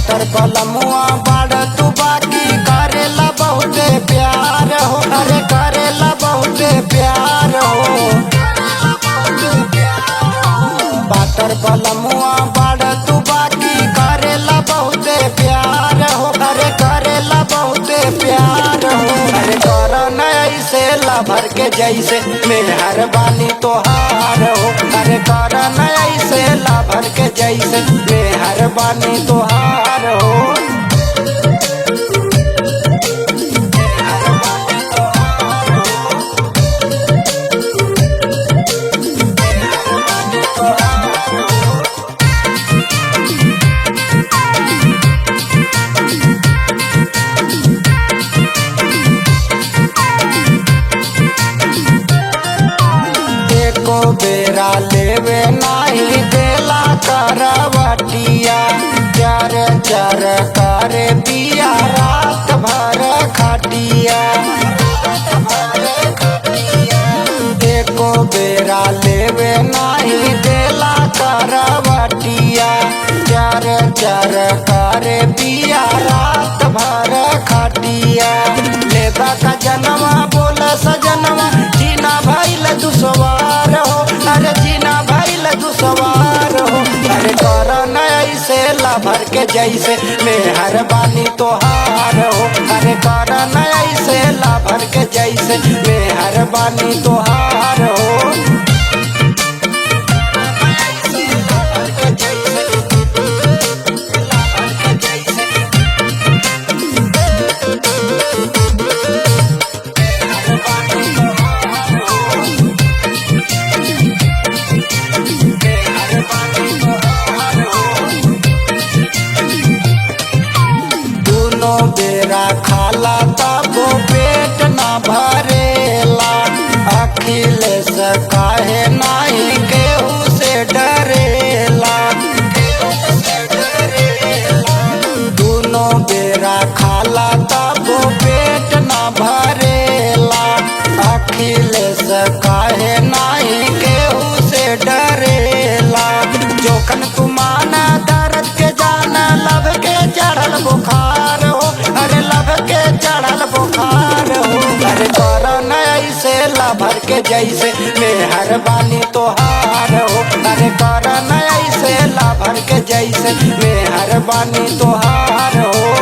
पातर पलमुआ बाड़ तू बाकी करेला बहुते प्यार हो, अरे करेला बहुते प्यार हो। पातर पलमुआ बाड़ तू बाकी करेला बहुते प्यार हो, अरे करेला बहुते प्यार हो। अरे कर ऐसे लाभर के जैसे मेहरबानी तोहार हो, अरे कर ऐसे लाभर के जैसे मेहरबानी तोहार हो। एको बेरा लेवे नाही देला करवटिया, चार चार करे पिया रात भर खटिया। एको बेरा लेवे नाही देला करवटिया, चार चार करे पिया रात भर खटिया। लेबा का जनवा बोल सजनवा जीना भइल दुसवार हो, अरे जीना भइल दुसवार हो। अरे कर ऐसे लाभर के जैसे मेहरबानी तोहार हो, अरे कर ऐसे लाभर के जैसे मेहरबानी तोहार हो। बेरा खाला तबो पेट ना भरेला, अखिलेश काहे नाही केहू से डरेला। दोनों बेरा खाला तबो पेट ना भरेला, अखिलेश काहे नाही केहू से डरेला। जोखन तू माना दर्द के जाना लब के चढ़ल बुखार हो, अरे लब के चढ़ल बुखार हो। अरे कर ऐसे लाभर के जैसे मेहरबानी तोहार हो, अरे कर ऐसे लाभर के जैसे मेहरबानी तोहार हो।